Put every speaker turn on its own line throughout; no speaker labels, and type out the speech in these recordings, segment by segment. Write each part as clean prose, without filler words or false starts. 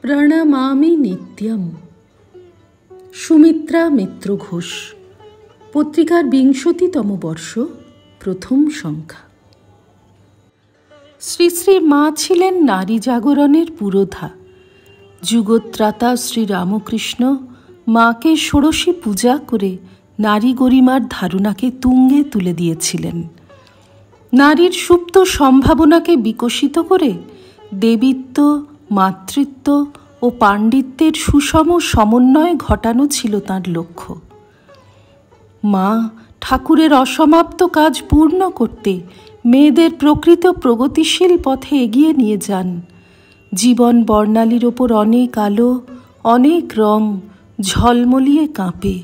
প্রণমামি নিত্যম। সুমিত্রা মিত্র ঘোষ, পত্রিকার ২০তম বর্ষ, প্রথম সংখ্যা। শ্রী শ্রী মা ছিলেন নারী জাগরণের পুরোধা। যুগত্রাতা শ্রীরামকৃষ্ণ মাকে ষোড়শী পূজা করে নারী গরিমার ধারণাকে তুঙ্গে তুলে দিয়েছিলেন। নারীর সুপ্ত সম্ভাবনাকে বিকশিত করে দেবীত্ব, মাতৃত্ব ও পাণ্ডিত্যের সুষম সমন্বয় ঘটানো ছিল তাঁর লক্ষ্য। মা ঠাকুরের অসমাপ্ত কাজ পূর্ণ করতে মেয়েদের প্রকৃত প্রগতিশীল পথে এগিয়ে নিয়ে যান। জীবন বর্ণালীর ওপর অনেক আলো, অনেক রং ঝলমলিয়ে কাঁপে।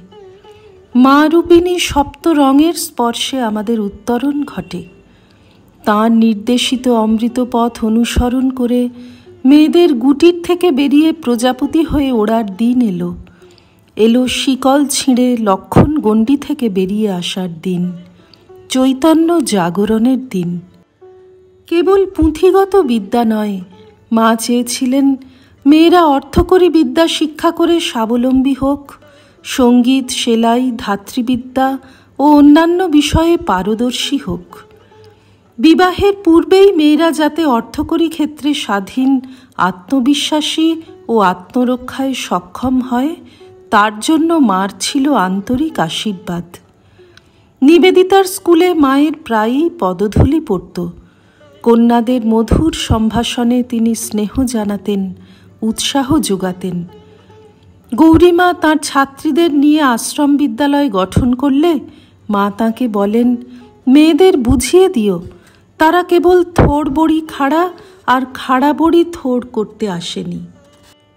মা রূপিণী সপ্ত রঙের স্পর্শে আমাদের উত্তরণ ঘটে। তাঁর নির্দেশিত অমৃত পথ অনুসরণ করে মেয়েদের গুটির থেকে বেরিয়ে প্রজাপতি হয়ে ওড়ার দিন এলো। এলো শিকল ছিঁড়ে লক্ষণ গণ্ডি থেকে বেরিয়ে আসার দিন, চৈতন্য জাগরণের দিন। কেবল পুঁথিগত বিদ্যা নয়, মা চেয়েছিলেন মেয়েরা অর্থকরী বিদ্যা শিক্ষা করে স্বাবলম্বী হোক, সঙ্গীত, সেলাই, ধাত্রীবিদ্যা ও অন্যান্য বিষয়ে পারদর্শী হোক। বিবাহের পূর্বেই মেয়েরা যাতে অর্থকরী ক্ষেত্রে স্বাধীন, আত্মবিশ্বাসী ও আত্মরক্ষায় সক্ষম হয়, তার জন্য মার ছিল আন্তরিক আশীর্বাদ। নিবেদিতার স্কুলে মায়ের প্রায়ই পদধূলি পড়ত। কন্যাদের মধুর সম্ভাষণে তিনি স্নেহ জানাতেন, উৎসাহ যোগাতেন। গৌরীমা তাঁর ছাত্রীদের নিয়ে আশ্রম বিদ্যালয় গঠন করলে মা তাঁকে বলেন, মেয়েদের বুঝিয়ে দিও তারা কেবল থোড় বড়ি খাড়া আর খাড়া বড়ি থোড় করতে আসেনি।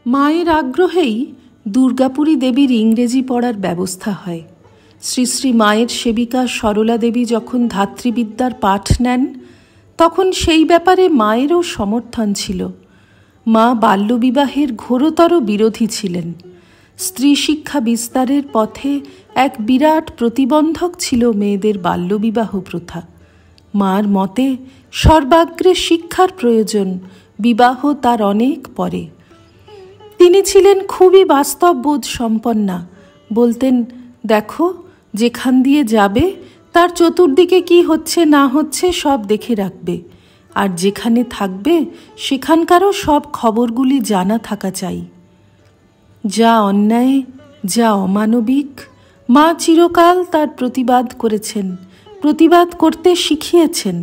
মায়ের আগ্রহেই দুর্গাপুরী দেবীর ইংরেজি পড়ার ব্যবস্থা হয়। শ্রী শ্রী মায়ের সেবিকা সরলা দেবী যখন ধাত্রীবিদ্যার পাঠ নেন, তখন সেই ব্যাপারে মায়েরও সমর্থন ছিল। মা বাল্যবিবাহের ঘোরতর বিরোধী ছিলেন। স্ত্রী শিক্ষা বিস্তারের পথে এক বিরাট প্রতিবন্ধক ছিল মেয়েদের বাল্যবিবাহ প্রথা। মার মতে সর্বাগ্রে শিক্ষার প্রয়োজন, বিবাহ তার অনেক পরে। তিনি ছিলেন খুবই বাস্তববোধ সম্পন্না। বলতেন, দেখো যেখান দিয়ে যাবে তার চতুর্দিকে কি হচ্ছে না হচ্ছে সব দেখে রাখবে, আর যেখানে থাকবে সেখানকারও সব খবরগুলি জানা থাকা চাই। যা অন্যায়, যা অমানবিক, মা চিরকাল তার প্রতিবাদ করেছেন, প্রতিবাদ করতে শিখিয়েছেন।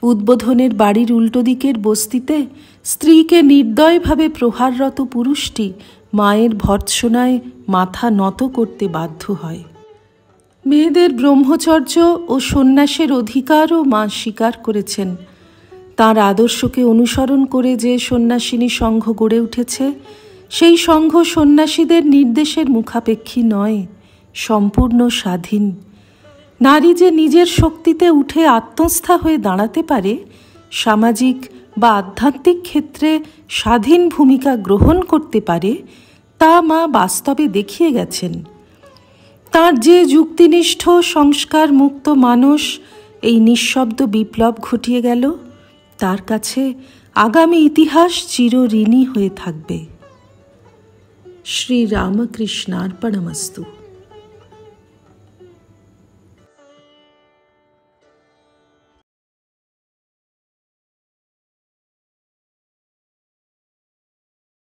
উদ্বোধনের বাড়ির উল্টো দিকের বস্তিতে স্ত্রীকে নির্দয়ভাবে প্রহাররত পুরুষটি মায়ের ভর্ৎসনায় মাথা নত করতে বাধ্য হয়। মেয়েদের ব্রহ্মচর্য ও সন্ন্যাসের অধিকারও মা স্বীকার করেছেন। তাঁর আদর্শকে অনুসরণ করে যে সন্ন্যাসিনী সংঘ গড়ে উঠেছে, সেই সংঘ সন্ন্যাসীদের নির্দেশের মুখাপেক্ষী নয়, সম্পূর্ণ স্বাধীন। নারী যে নিজের শক্তিতে উঠে আত্মস্থা হয়ে দাঁড়াতে পারে, সামাজিক বা আধ্যাত্মিক ক্ষেত্রে স্বাধীন ভূমিকা গ্রহণ করতে পারে, তা মা বাস্তবে দেখিয়ে গেছেন। তাঁর যে যুক্তিনিষ্ঠ সংস্কার মুক্ত মানস এই নিঃশব্দ বিপ্লব ঘটিয়ে গেল, তার কাছে আগামী ইতিহাস চিরঋণী হয়ে থাকবে। শ্রী রামকৃষ্ণার্পণমস্তু।